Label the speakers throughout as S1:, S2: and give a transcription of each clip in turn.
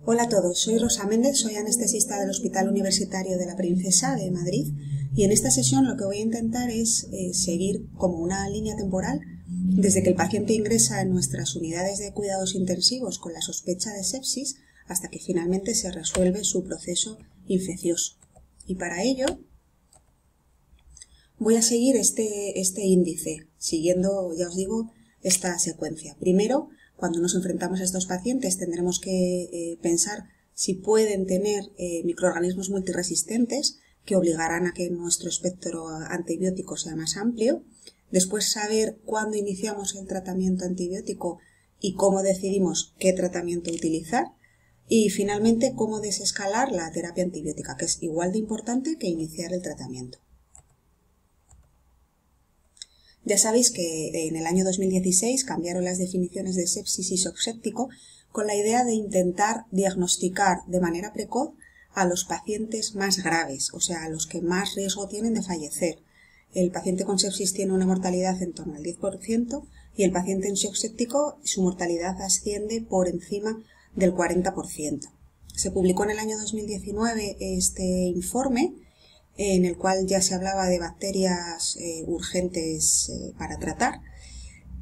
S1: Hola a todos, soy Rosa Méndez, soy anestesista del Hospital Universitario de la Princesa de Madrid y en esta sesión lo que voy a intentar es seguir como una línea temporal desde que el paciente ingresa en nuestras unidades de cuidados intensivos con la sospecha de sepsis hasta que finalmente se resuelve su proceso infeccioso. Y para ello voy a seguir este índice, siguiendo, ya os digo, esta secuencia. Primero, cuando nos enfrentamos a estos pacientes tendremos que pensar si pueden tener microorganismos multiresistentes que obligarán a que nuestro espectro antibiótico sea más amplio. Después saber cuándo iniciamos el tratamiento antibiótico y cómo decidimos qué tratamiento utilizar. Y finalmente cómo desescalar la terapia antibiótica, que es igual de importante que iniciar el tratamiento. Ya sabéis que en el año 2016 cambiaron las definiciones de sepsis y shock séptico con la idea de intentar diagnosticar de manera precoz a los pacientes más graves, o sea, a los que más riesgo tienen de fallecer. El paciente con sepsis tiene una mortalidad en torno al 10% y el paciente en shock séptico su mortalidad asciende por encima del 40%. Se publicó en el año 2019 este informe en el cual ya se hablaba de bacterias urgentes para tratar,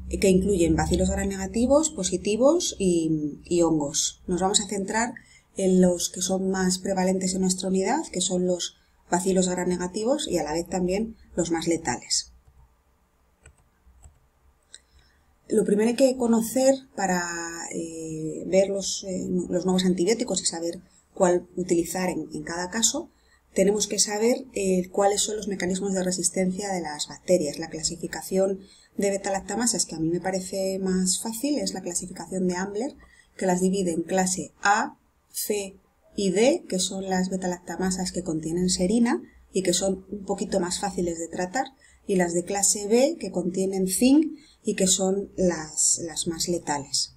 S1: que incluyen bacilos gram negativos, positivos y hongos. Nos vamos a centrar en los que son más prevalentes en nuestra unidad, que son los bacilos gram negativos y a la vez también los más letales. Lo primero hay que conocer para ver los nuevos antibióticos y saber cuál utilizar en cada caso. Tenemos que saber cuáles son los mecanismos de resistencia de las bacterias. La clasificación de beta-lactamasas, que a mí me parece más fácil, es la clasificación de Ambler, que las divide en clase A, C y D, que son las beta-lactamasas que contienen serina y que son un poquito más fáciles de tratar, y las de clase B, que contienen zinc y que son las más letales.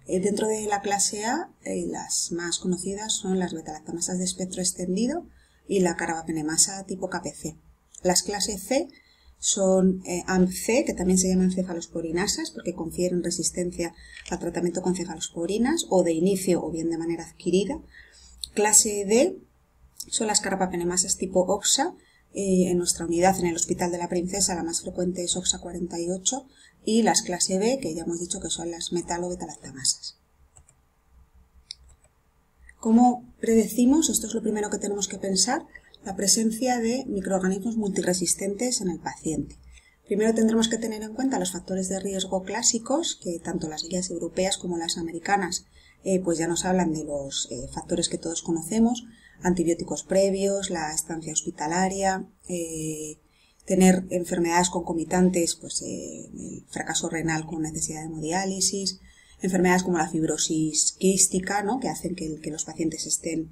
S1: Dentro de la clase A, las más conocidas son las beta-lactamasas de espectro extendido y la carbapenemasa tipo KPC. Las clases C son AMC, que también se llaman cefalosporinasas porque confieren resistencia al tratamiento con cefalosporinas o de inicio o bien de manera adquirida. Clase D son las carbapenemasas tipo OXA. En nuestra unidad en el Hospital de la Princesa la más frecuente es OXA 48 y las clase B, que ya hemos dicho que son las metalo-beta-lactamasas. ¿Cómo predecimos? Esto es lo primero que tenemos que pensar, la presencia de microorganismos multiresistentes en el paciente. Primero tendremos que tener en cuenta los factores de riesgo clásicos, que tanto las guías europeas como las americanas pues ya nos hablan de los factores que todos conocemos, antibióticos previos, la estancia hospitalaria, tener enfermedades concomitantes, pues el fracaso renal con necesidad de hemodiálisis, enfermedades como la fibrosis quística, ¿no?, que hacen que los pacientes estén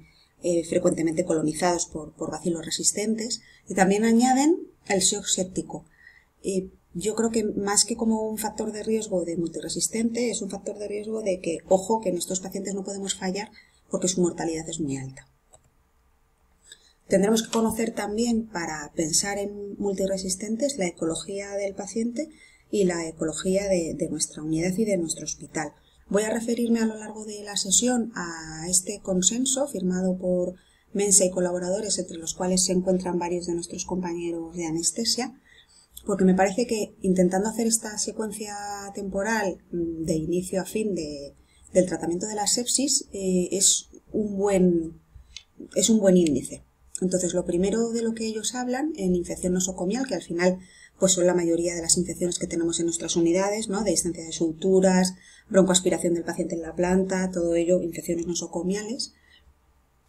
S1: frecuentemente colonizados por bacilos resistentes, y también añaden el shock séptico. Yo creo que más que como un factor de riesgo de multiresistente, es un factor de riesgo de que, ojo, que en estos pacientes no podemos fallar porque su mortalidad es muy alta. Tendremos que conocer también, para pensar en multiresistentes, la ecología del paciente y la ecología de nuestra unidad y de nuestro hospital. Voy a referirme a lo largo de la sesión a este consenso firmado por Mensa y colaboradores, entre los cuales se encuentran varios de nuestros compañeros de anestesia, porque me parece que intentando hacer esta secuencia temporal de inicio a fin del tratamiento de la sepsis es un buen índice. Entonces, lo primero de lo que ellos hablan en infección nosocomial, que al final pues son la mayoría de las infecciones que tenemos en nuestras unidades, ¿no?, de distancia de suturas, broncoaspiración del paciente en la planta, todo ello infecciones nosocomiales.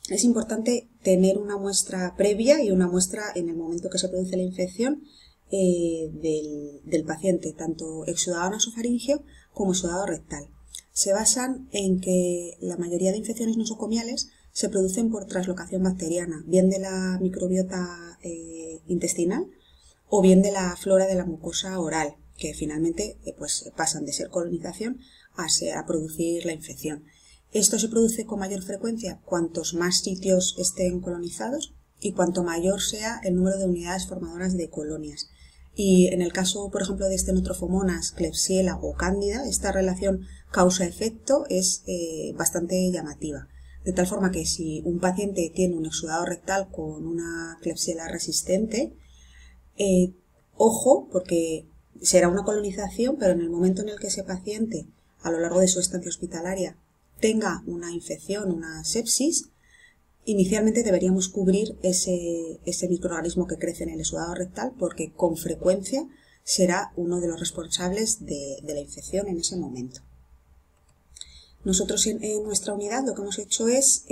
S1: Es importante tener una muestra previa y una muestra en el momento que se produce la infección del paciente, tanto exudado nasofaringeo como exudado rectal. Se basan en que la mayoría de infecciones nosocomiales se producen por translocación bacteriana, bien de la microbiota intestinal o bien de la flora de la mucosa oral, que finalmente pues pasan de ser colonización a producir la infección. Esto se produce con mayor frecuencia cuantos más sitios estén colonizados y cuanto mayor sea el número de unidades formadoras de colonias. Y en el caso, por ejemplo, de Stenotrophomonas, Klebsiella o Cándida, esta relación causa-efecto es bastante llamativa. de tal forma que si un paciente tiene un exudado rectal con una Klebsiella resistente, ojo, porque será una colonización, pero en el momento en el que ese paciente, a lo largo de su estancia hospitalaria, tenga una infección, una sepsis, inicialmente deberíamos cubrir ese microorganismo que crece en el exudado rectal, porque con frecuencia será uno de los responsables de la infección en ese momento. Nosotros en nuestra unidad lo que hemos hecho es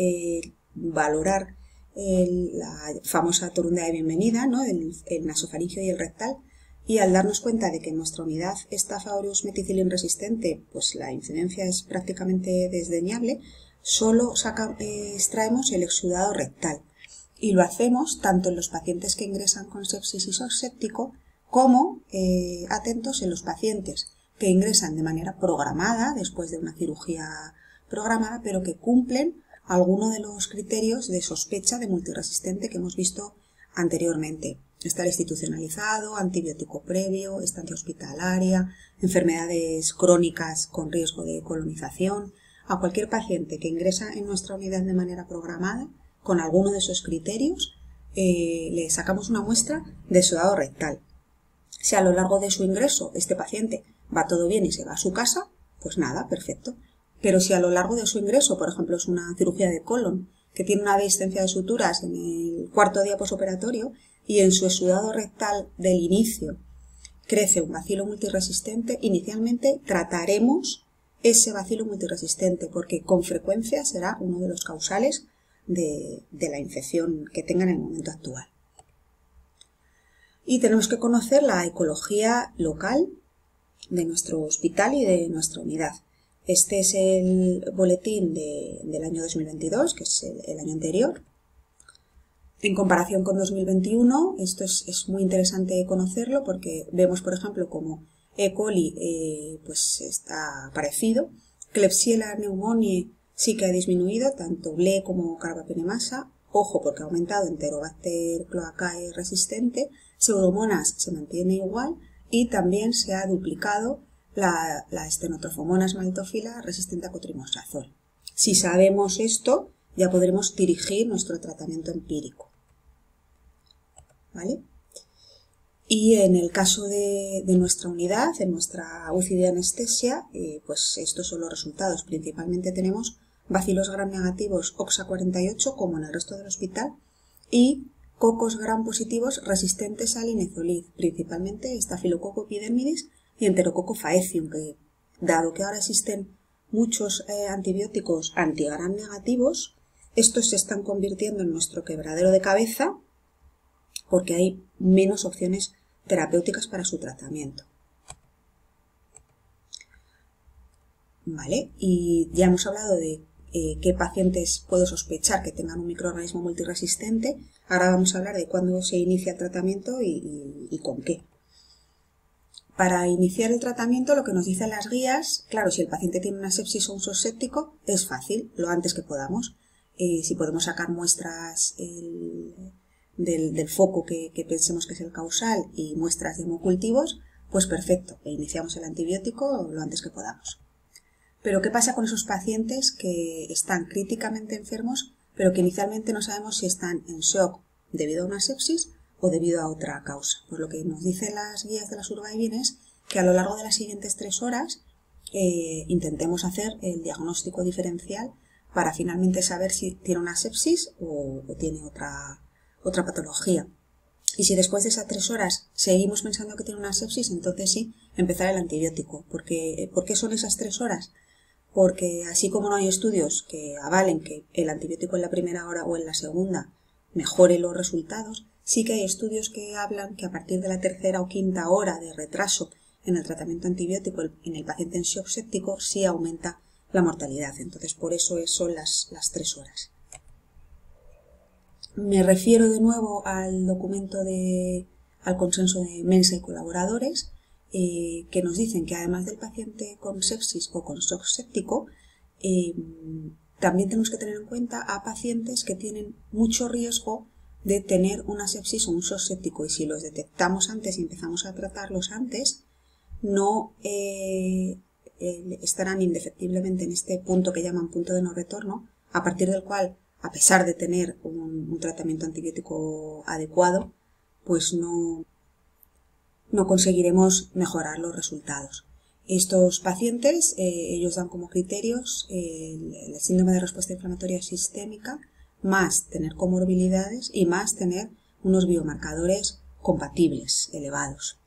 S1: valorar la famosa torunda de bienvenida, ¿no? el nasofaringeo y el rectal, y al darnos cuenta de que en nuestra unidad Staph aureus methicillin resistente, pues la incidencia es prácticamente desdeñable, solo extraemos el exudado rectal, y lo hacemos tanto en los pacientes que ingresan con sepsis y shock séptico como, atentos, en los pacientes que ingresan de manera programada, después de una cirugía programada, pero que cumplen alguno de los criterios de sospecha de multiresistente que hemos visto anteriormente. Estar institucionalizado, antibiótico previo, estancia hospitalaria, enfermedades crónicas con riesgo de colonización. A cualquier paciente que ingresa en nuestra unidad de manera programada, con alguno de esos criterios, le sacamos una muestra de exudado rectal. Si a lo largo de su ingreso este paciente va todo bien y se va a su casa, pues nada, perfecto. Pero si a lo largo de su ingreso, por ejemplo, es una cirugía de colon que tiene una dehiscencia de suturas en el cuarto día posoperatorio y en su exudado rectal del inicio crece un bacilo multiresistente, inicialmente trataremos ese bacilo multiresistente porque con frecuencia será uno de los causales de la infección que tenga en el momento actual. Y tenemos que conocer la ecología local de nuestro hospital y de nuestra unidad. Este es el boletín del año 2022, que es el año anterior. En comparación con 2021, esto es muy interesante conocerlo porque vemos, por ejemplo, como E. coli pues está parecido. Klebsiella pneumoniae sí que ha disminuido, tanto BLE como Carbapenemasa. Ojo, porque ha aumentado Enterobacter cloacae resistente. Pseudomonas se mantiene igual y también se ha duplicado la Stenotrophomonas maltophilia resistente a cotrimosazol. Si sabemos esto, ya podremos dirigir nuestro tratamiento empírico. ¿Vale? Y en el caso de nuestra unidad, en nuestra UCI de anestesia, pues estos son los resultados. Principalmente tenemos bacilos gram negativos OXA48, como en el resto del hospital, y cocos gram positivos resistentes al linezolid, principalmente Staphylococcus epidermidis y Enterococo faecium, que dado que ahora existen muchos antibióticos antigram negativos, estos se están convirtiendo en nuestro quebradero de cabeza porque hay menos opciones terapéuticas para su tratamiento. Vale, y ya hemos hablado de qué pacientes puedo sospechar que tengan un microorganismo multiresistente. Ahora vamos a hablar de cuándo se inicia el tratamiento y con qué. Para iniciar el tratamiento, lo que nos dicen las guías, claro, si el paciente tiene una sepsis o un shock séptico, es fácil, lo antes que podamos. Si podemos sacar muestras del foco que pensemos que es el causal y muestras de hemocultivos, pues perfecto, iniciamos el antibiótico lo antes que podamos. Pero ¿qué pasa con esos pacientes que están críticamente enfermos, pero que inicialmente no sabemos si están en shock debido a una sepsis o debido a otra causa? Pues lo que nos dicen las guías de la Survivin es que a lo largo de las siguientes 3 horas intentemos hacer el diagnóstico diferencial para finalmente saber si tiene una sepsis o tiene otra patología. Y si después de esas 3 horas seguimos pensando que tiene una sepsis, entonces sí, empezar el antibiótico. ¿Por qué son esas 3 horas? Porque así como no hay estudios que avalen que el antibiótico en la primera hora o en la segunda mejore los resultados, sí que hay estudios que hablan que a partir de la 3ª o 5ª hora de retraso en el tratamiento antibiótico en el paciente en shock séptico sí aumenta la mortalidad. Entonces por eso son las 3 horas. Me refiero de nuevo al documento al consenso de Mensa y colaboradores, que nos dicen que además del paciente con sepsis o con shock séptico, también tenemos que tener en cuenta a pacientes que tienen mucho riesgo de tener una sepsis o un shock séptico, y si los detectamos antes y empezamos a tratarlos antes, no estarán indefectiblemente en este punto que llaman punto de no retorno a partir del cual, a pesar de tener un tratamiento antibiótico adecuado, pues no conseguiremos mejorar los resultados. Estos pacientes, ellos dan como criterios el síndrome de respuesta inflamatoria sistémica, más tener comorbilidades y más tener unos biomarcadores compatibles elevados.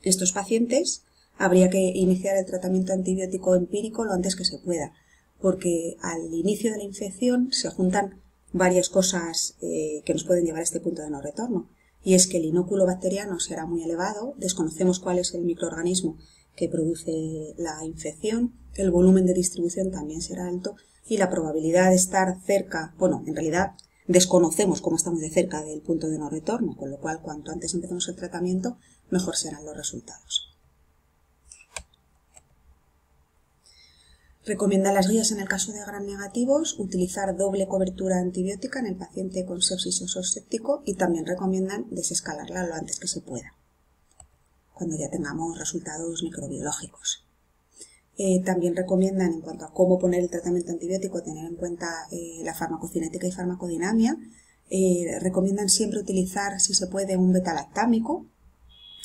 S1: Estos pacientes habría que iniciar el tratamiento antibiótico empírico lo antes que se pueda, porque al inicio de la infección se juntan varias cosas que nos pueden llevar a este punto de no retorno. Y es que el inóculo bacteriano será muy elevado, desconocemos cuál es el microorganismo que produce la infección, el volumen de distribución también será alto y la probabilidad de estar cerca, bueno, en realidad desconocemos cómo estamos de cerca del punto de no retorno, con lo cual cuanto antes empecemos el tratamiento, mejor serán los resultados. Recomienda las guías en el caso de gram negativos utilizar doble cobertura antibiótica en el paciente con sepsis o sos séptico y también recomiendan desescalarla lo antes que se pueda, cuando ya tengamos resultados microbiológicos. También recomiendan, en cuanto a cómo poner el tratamiento antibiótico, tener en cuenta la farmacocinética y farmacodinamia. Recomiendan siempre utilizar, si se puede, un betalactámico,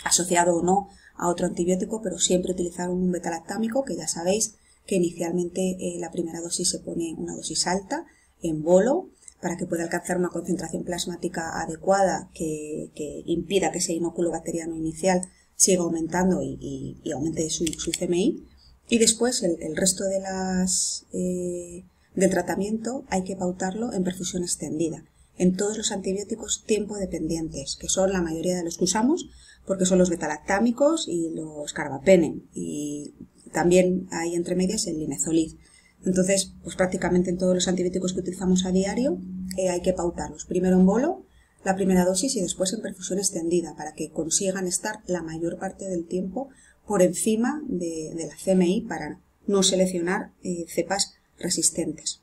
S1: asociado o no a otro antibiótico, pero siempre utilizar un betalactámico, que ya sabéis que inicialmente la primera dosis se pone una dosis alta, en bolo, para que pueda alcanzar una concentración plasmática adecuada que impida que ese inóculo bacteriano inicial siga aumentando y aumente su CMI. Y después el resto de del tratamiento hay que pautarlo en perfusión extendida. En todos los antibióticos tiempo dependientes, que son la mayoría de los que usamos, porque son los betalactámicos y los carbapenem. Y también hay entre medias el linezolid. Entonces, pues prácticamente en todos los antibióticos que utilizamos a diario hay que pautarlos. Primero en bolo, la primera dosis, y después en perfusión extendida, para que consigan estar la mayor parte del tiempo por encima de la CMI para no seleccionar cepas resistentes.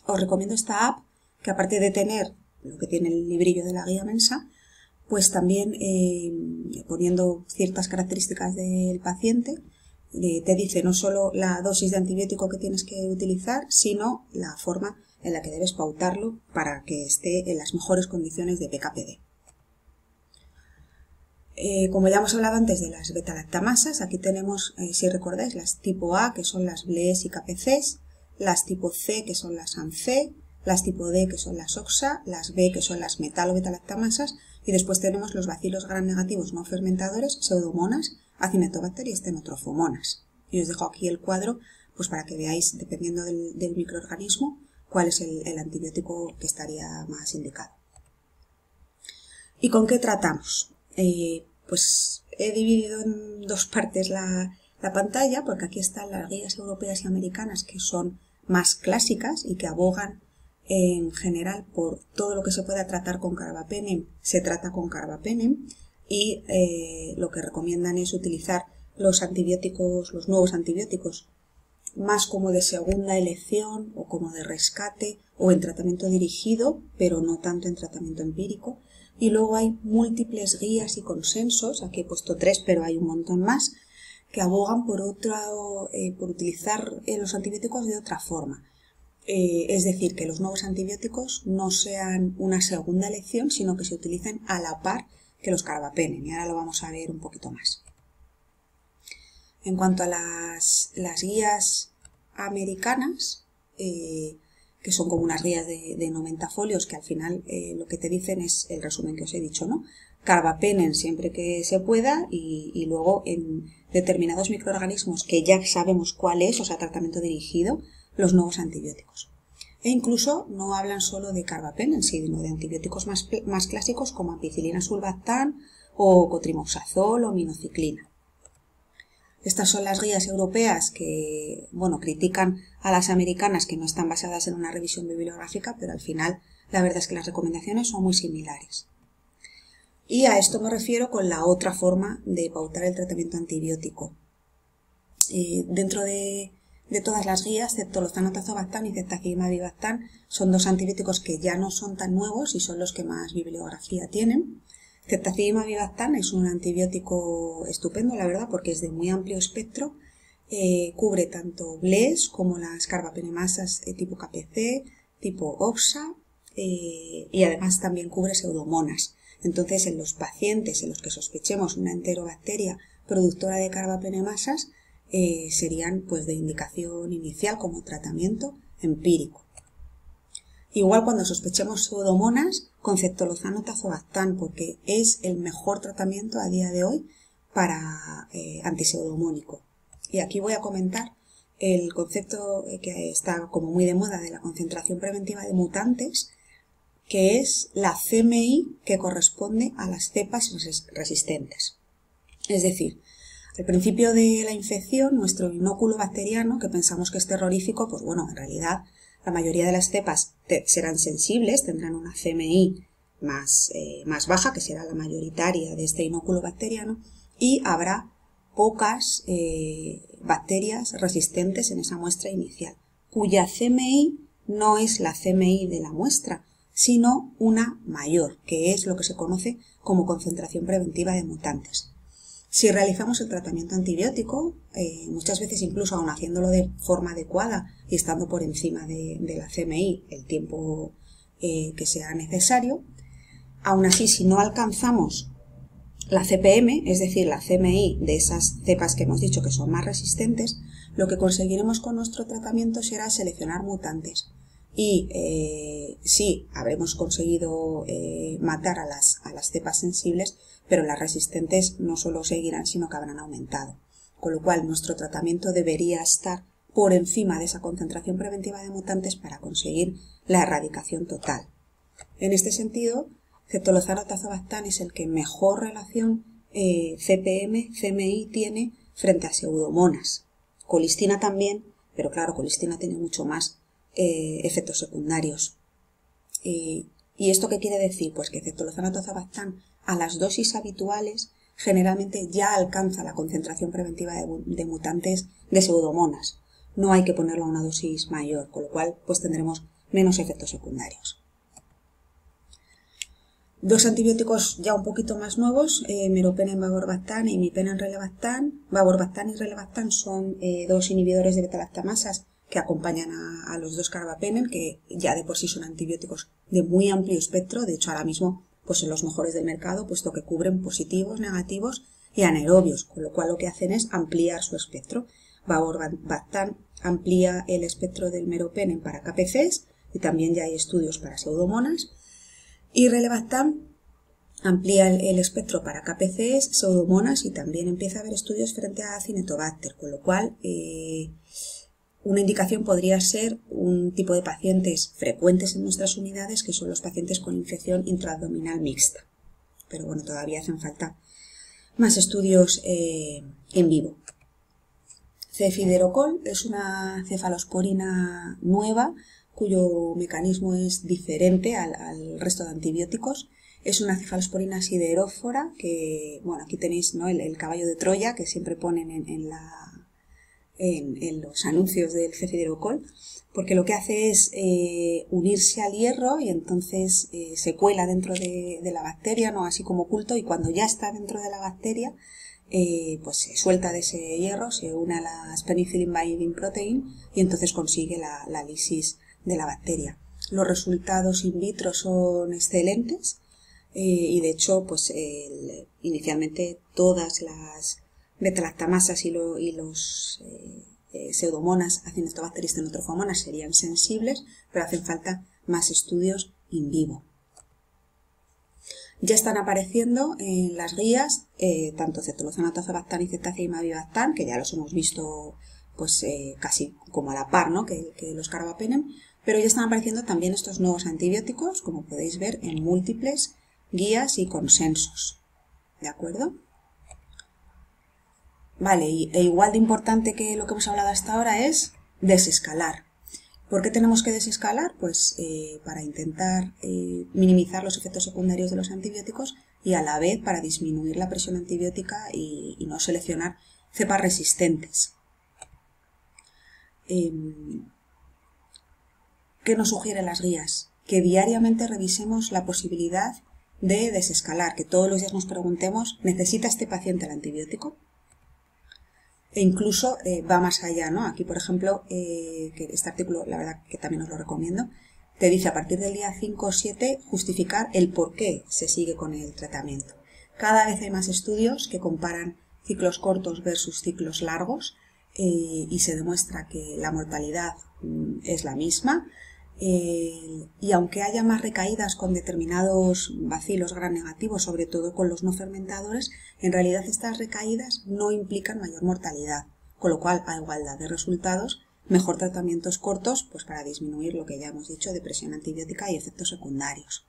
S1: Os recomiendo esta app, que aparte de tener lo que tiene el librillo de la guía Mensa, pues también poniendo ciertas características del paciente, te dice no solo la dosis de antibiótico que tienes que utilizar, sino la forma en la que debes pautarlo para que esté en las mejores condiciones de PK/PD. Como ya hemos hablado antes de las betalactamasas, aquí tenemos, si recordáis, las tipo A, que son las BLES y KPCs, las tipo C, que son las ANC, las tipo D, que son las OXA, las B, que son las metalobetalactamasas, y después tenemos los bacilos gram negativos no fermentadores, pseudomonas, acinetobacter y estenotrofomonas. Y os dejo aquí el cuadro pues para que veáis, dependiendo del microorganismo, cuál es el antibiótico que estaría más indicado. ¿Y con qué tratamos? Pues he dividido en dos partes la pantalla, porque aquí están las guías europeas y americanas, que son más clásicas y que abogan en general por todo lo que se pueda tratar con carbapenem, se trata con carbapenem, y lo que recomiendan es utilizar los antibióticos, los nuevos antibióticos, más como de segunda elección o como de rescate o en tratamiento dirigido, pero no tanto en tratamiento empírico. Y luego hay múltiples guías y consensos, aquí he puesto 3, pero hay un montón más, que abogan por utilizar los antibióticos de otra forma. Es decir, que los nuevos antibióticos no sean una segunda elección, sino que se utilicen a la par que los carbapenem, y ahora lo vamos a ver un poquito más. En cuanto a las guías americanas, que son como unas guías de 90 folios, que al final lo que te dicen es el resumen que os he dicho, ¿no? Carbapenem siempre que se pueda, y luego en determinados microorganismos que ya sabemos cuál es, o sea, tratamiento dirigido, los nuevos antibióticos. E incluso no hablan solo de carbapenem, sino de antibióticos más clásicos como ampicilina sulbactam o cotrimoxazol o minociclina. Estas son las guías europeas que, bueno, critican a las americanas, que no están basadas en una revisión bibliográfica, pero al final la verdad es que las recomendaciones son muy similares. Y a esto me refiero con la otra forma de pautar el tratamiento antibiótico. Dentro de todas las guías, ceftoxanotazobactam y ceftazidimab-avibactam, son dos antibióticos que ya no son tan nuevos y son los que más bibliografía tienen. Ceftazidimab-avibactam es un antibiótico estupendo, la verdad, porque es de muy amplio espectro Cubre tanto BLES como las carbapenemasas tipo KPC, tipo OXA, y además también cubre pseudomonas. Entonces, en los pacientes en los que sospechemos una enterobacteria productora de carbapenemasas, serían pues de indicación inicial como tratamiento empírico. Igual cuando sospechemos pseudomonas, con ceftolozano tazobactam, porque es el mejor tratamiento a día de hoy para antipseudomónico. Y aquí voy a comentar el concepto que está como muy de moda de la concentración preventiva de mutantes, que es la CMI que corresponde a las cepas resistentes. Es decir, al principio de la infección, nuestro inóculo bacteriano, que pensamos que es terrorífico, pues bueno, en realidad la mayoría de las cepas serán sensibles, tendrán una CMI más baja, que será la mayoritaria de este inóculo bacteriano, y habrá pocas bacterias resistentes en esa muestra inicial, cuya CMI no es la CMI de la muestra, sino una mayor, que es lo que se conoce como concentración preventiva de mutantes. Si realizamos el tratamiento antibiótico, muchas veces incluso aun haciéndolo de forma adecuada y estando por encima de la CMI el tiempo que sea necesario, aun así si no alcanzamos la CPM, es decir, la CMI de esas cepas que hemos dicho que son más resistentes, lo que conseguiremos con nuestro tratamiento será seleccionar mutantes. Y sí, habremos conseguido matar a las cepas sensibles, pero las resistentes no solo seguirán, sino que habrán aumentado. Con lo cual, nuestro tratamiento debería estar por encima de esa concentración preventiva de mutantes para conseguir la erradicación total. En este sentido, ceftolozano tazobactam es el que mejor relación CPM-CMI tiene frente a pseudomonas. Colistina también, pero claro, colistina tiene mucho más efectos secundarios. ¿Y esto qué quiere decir? Pues que ceftolozano tazobactam a las dosis habituales generalmente ya alcanza la concentración preventiva de mutantes de pseudomonas. No hay que ponerlo a una dosis mayor, con lo cual pues tendremos menos efectos secundarios. Dos antibióticos ya un poquito más nuevos, meropenem vaborbactam y imipenem relebactam. Vaborbactam y relebactam son dos inhibidores de beta-lactamasas que acompañan a los dos carbapenem, que ya de por sí son antibióticos de muy amplio espectro. De hecho, ahora mismo pues son los mejores del mercado, puesto que cubren positivos, negativos y anaerobios, con lo cual lo que hacen es ampliar su espectro. Vaborbactam amplía el espectro del meropenem para KPCs y también ya hay estudios para pseudomonas. Y relebactam amplía el espectro para KPCs, pseudomonas y también empieza a haber estudios frente a Acinetobacter, con lo cual una indicación podría ser un tipo de pacientes frecuentes en nuestras unidades, que son los pacientes con infección intraabdominal mixta. Pero bueno, todavía hacen falta más estudios en vivo. Cefiderocol es una cefalosporina nueva cuyo mecanismo es diferente al resto de antibióticos. Es una cefalosporina siderófora que, bueno, aquí tenéis, ¿no?, el caballo de Troya que siempre ponen en los anuncios del cefiderocol, porque lo que hace es unirse al hierro y entonces se cuela dentro de la bacteria, ¿no?, así como oculto, y cuando ya está dentro de la bacteria, pues se suelta de ese hierro, se une a la penicillin binding protein y entonces consigue la lisis de la bacteria. Los resultados in vitro son excelentes y de hecho pues inicialmente todas las beta-lactamasas y los pseudomonas Acinetobacter y Stenotrophomonas serían sensibles, pero hacen falta más estudios in vivo. Ya están apareciendo en las guías tanto ceftolozano tazobactam y ceftazidimabibactam, que ya los hemos visto pues casi como a la par, ¿no?, que los carbapenem, pero ya están apareciendo también estos nuevos antibióticos, como podéis ver, en múltiples guías y consensos. ¿De acuerdo? Vale, e igual de importante que lo que hemos hablado hasta ahora es desescalar. ¿Por qué tenemos que desescalar? Pues para intentar minimizar los efectos secundarios de los antibióticos y a la vez para disminuir la presión antibiótica y no seleccionar cepas resistentes. ¿Qué nos sugieren las guías? Que diariamente revisemos la posibilidad de desescalar, que todos los días nos preguntemos, ¿necesita este paciente el antibiótico? e incluso va más allá, ¿no? Aquí, por ejemplo, que este artículo, la verdad que también os lo recomiendo, te dice a partir del día 5 o 7 justificar el por qué se sigue con el tratamiento. Cada vez hay más estudios que comparan ciclos cortos versus ciclos largos y se demuestra que la mortalidad es la misma. Y aunque haya más recaídas con determinados bacilos gram negativos, sobre todo con los no fermentadores, en realidad estas recaídas no implican mayor mortalidad, con lo cual, a igualdad de resultados, mejor tratamientos cortos pues para disminuir lo que ya hemos dicho de presión antibiótica y efectos secundarios.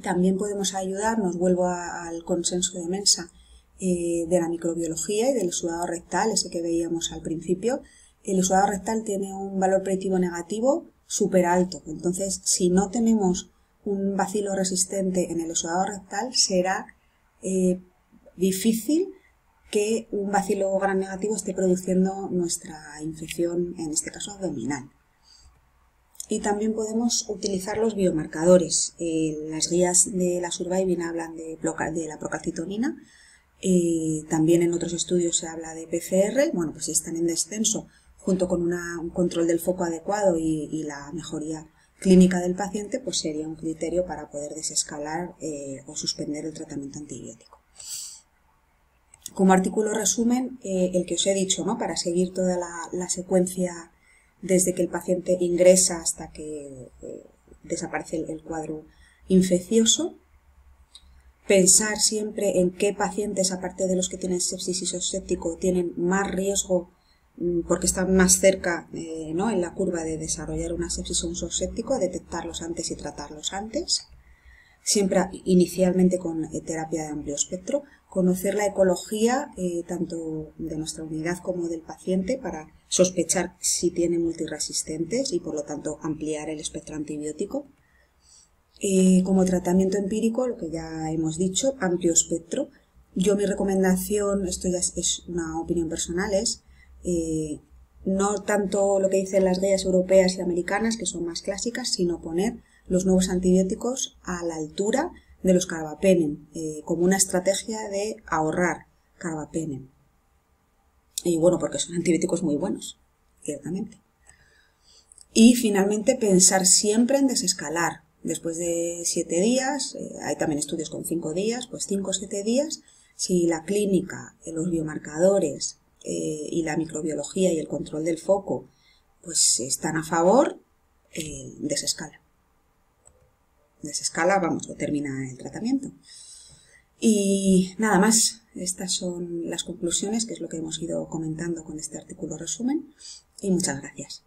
S1: También podemos ayudarnos, vuelvo al consenso de Mensa, de la microbiología y del exudado rectal, ese que veíamos al principio. El exudado rectal tiene un valor predictivo negativo súper alto, entonces si no tenemos un bacilo resistente en el exudado rectal será difícil que un bacilo gram negativo esté produciendo nuestra infección, en este caso abdominal. Y también podemos utilizar los biomarcadores. Las guías de la Survivin hablan de la procalcitonina, también en otros estudios se habla de PCR. Bueno, pues si están en descenso, junto con un control del foco adecuado y la mejoría clínica del paciente, pues sería un criterio para poder desescalar o suspender el tratamiento antibiótico. Como artículo resumen, el que os he dicho, ¿no? Para seguir toda la secuencia desde que el paciente ingresa hasta que desaparece el cuadro infeccioso. Pensar siempre en qué pacientes, aparte de los que tienen sepsis isoséptico, tienen más riesgo porque están más cerca ¿no? en la curva de desarrollar una sepsis o un isoséptico, detectarlos antes y tratarlos antes. Siempre inicialmente con terapia de amplio espectro. Conocer la ecología tanto de nuestra unidad como del paciente para sospechar si tiene multiresistentes y por lo tanto ampliar el espectro antibiótico. Como tratamiento empírico, lo que ya hemos dicho, amplio espectro. Yo mi recomendación, esto ya es una opinión personal, es no tanto lo que dicen las guías europeas y americanas, que son más clásicas, sino poner los nuevos antibióticos a la altura de los carbapenem, como una estrategia de ahorrar carbapenem. Y bueno, porque son antibióticos muy buenos, ciertamente. Y finalmente pensar siempre en desescalar. Después de 7 días, hay también estudios con 5 días, pues 5 o 7 días, si la clínica, los biomarcadores y la microbiología y el control del foco pues están a favor, desescala. Desescala, vamos, o termina el tratamiento. Y nada más, estas son las conclusiones, que es lo que hemos ido comentando con este artículo resumen, y muchas gracias.